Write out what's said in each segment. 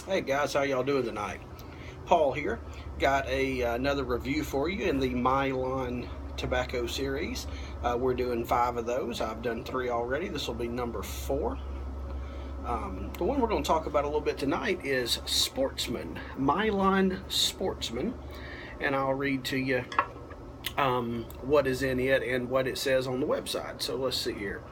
Hey guys, how y'all doing tonight? Paul here. Got another review for you in the Milan Tobacco series. We're doing 5 of those. I've done 3 already. This will be number 4. The one we're going to talk about a little bit tonight is Sportsman, Milan Sportsman, and I'll read to you what is in it and what it says on the website. So let's see here.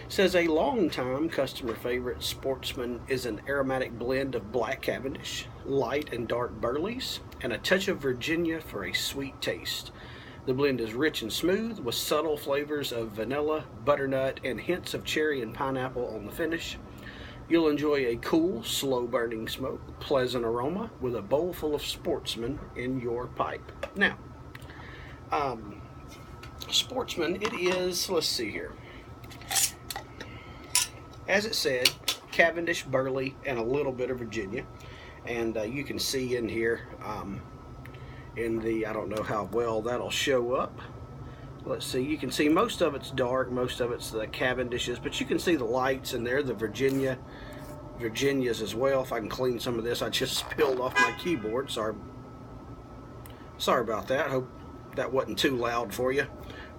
It says a long-time customer favorite, Sportsman is an aromatic blend of black Cavendish, light and dark burleys, and a touch of Virginia for a sweet taste. The blend is rich and smooth with subtle flavors of vanilla, butternut, and hints of cherry and pineapple on the finish. You'll enjoy a cool, slow-burning smoke, pleasant aroma with a bowl full of Sportsman in your pipe. Now, Sportsman, it is, let's see here. As it said, Cavendish, burley, and a little bit of Virginia. And you can see in here, in the, I don't know how well that'll show up. Let's see, you can see most of it's dark, most of it's the Cavendishes, but you can see the lights in there, the Virginias as well. If I can clean some of this, I just spilled off my keyboard. Sorry about that. Hope that wasn't too loud for you.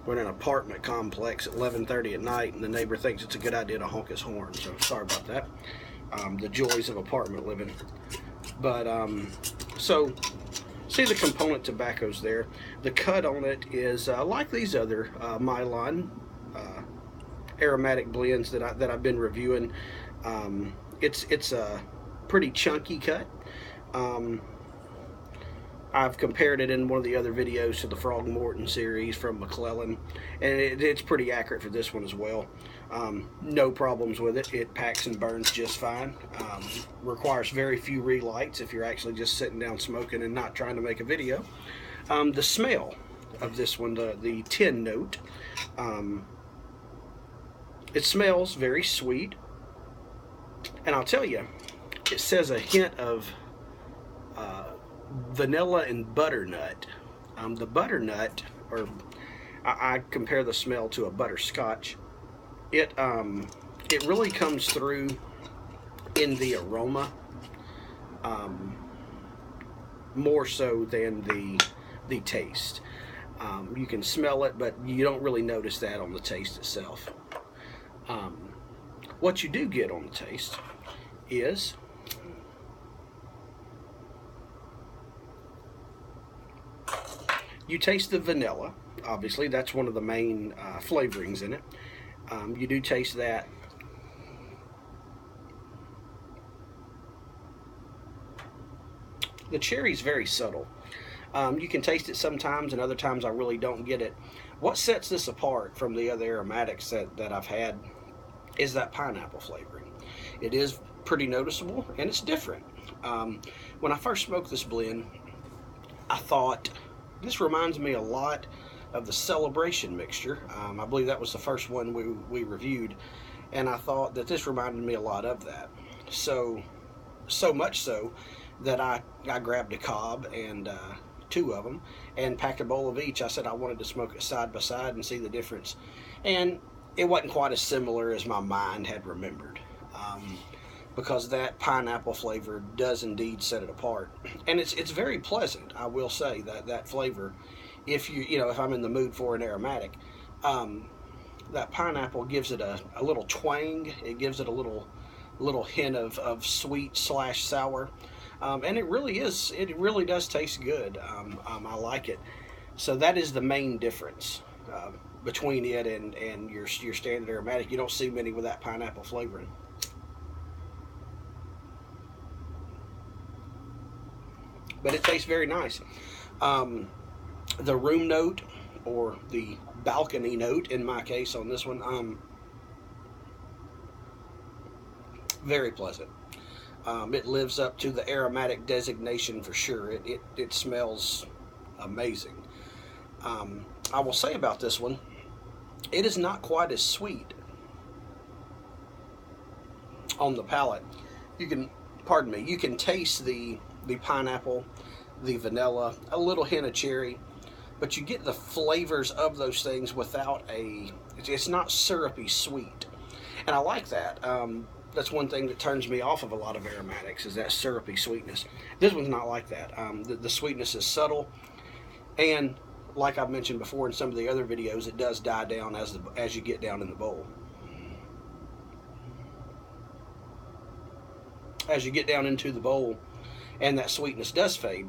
We're in an apartment complex at 11:30 at night, and the neighbor thinks it's a good idea to honk his horn, so sorry about that. The joys of apartment living. But, so, see the component tobaccos there. The cut on it is like these other Milan aromatic blends that I've been reviewing. It's a pretty chunky cut. I've compared it in one of the other videos to the Frog-Morton series from McClellan, and it's pretty accurate for this one as well. No problems with it. It packs and burns just fine. Requires very few relights if you're actually just sitting down smoking and not trying to make a video. The smell of this one, the tin note, it smells very sweet, and I'll tell you, it says a hint of vanilla and butternut. The butternut, or I compare the smell to a butterscotch. It really comes through in the aroma, more so than the taste. You can smell it, but you don't really notice that on the taste itself. What you do get on the taste is you taste the vanilla. Obviously, that's one of the main flavorings in it. You do taste that. The cherry's very subtle. You can taste it sometimes, and other times I really don't get it. What sets this apart from the other aromatics that I've had is that pineapple flavoring. It is pretty noticeable, and it's different. When I first smoked this blend, I thought, this reminds me a lot of the Celebration mixture. I believe that was the first one we reviewed, and I thought that this reminded me a lot of that. So much so that I grabbed a cob and 2 of them and packed a bowl of each. I said I wanted to smoke it side by side and see the difference, and it wasn't quite as similar as my mind had remembered. Because that pineapple flavor does indeed set it apart, and it's very pleasant. I will say that flavor, if if I'm in the mood for an aromatic, that pineapple gives it a little twang. It gives it a little hint of sweet / sour, and it really does taste good. I like it. So that is the main difference between it and your standard aromatic. You don't see many with that pineapple flavoring. But it tastes very nice. The room note, or the balcony note in my case on this one, very pleasant. It lives up to the aromatic designation for sure. It smells amazing. I will say about this one, it is not quite as sweet on the palate. You can taste the pineapple, the vanilla, a little hint of cherry, but you get the flavors of those things without it's not syrupy sweet, and I like that. That's one thing that turns me off of a lot of aromatics, is that syrupy sweetness. This one's not like that. The sweetness is subtle, and like I've mentioned before in some of the other videos, it does die down as you get down in the bowl. As you get down into the bowl and that sweetness does fade,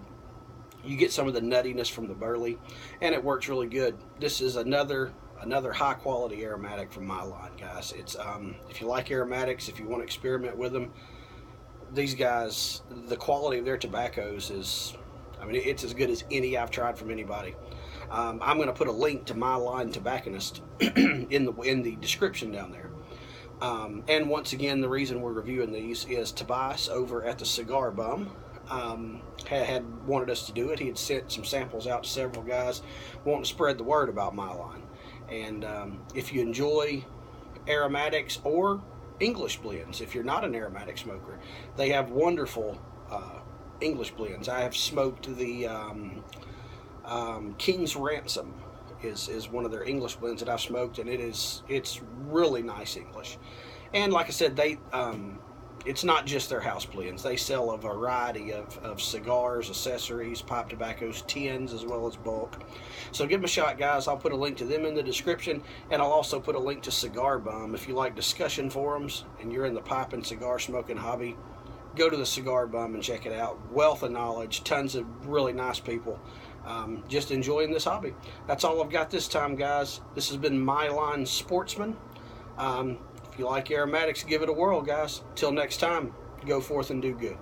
you get some of the nuttiness from the burley, and it works really good. This is another high quality aromatic from my line, guys. It's if you like aromatics, if you want to experiment with them, these guys, the quality of their tobaccos is, I mean, it's as good as any I've tried from anybody. I'm going to put a link to Milan Tobacconists in the description down there. And once again, the reason we're reviewing these is Tobias over at the Cigar Bum had wanted us to do it. He had sent some samples out to several guys wanting to spread the word about Milan. And if you enjoy aromatics or English blends, if you're not an aromatic smoker, they have wonderful English blends. I have smoked the King's Ransom is one of their English blends that I've smoked, and it's really nice English. And like I said, they it's not just their house blends. They sell a variety of cigars, accessories, pipe tobaccos, tins, as well as bulk. So give them a shot, guys. I'll put a link to them in the description, and I'll also put a link to Cigar Bum. If you like discussion forums and you're in the pipe and cigar smoking hobby, go to the Cigar Bum and check it out. Wealth of knowledge, tons of really nice people. Just enjoying this hobby. That's all I've got this time, guys. This has been Milan Sportsman. If you like aromatics, give it a whirl, guys. Till next time, go forth and do good.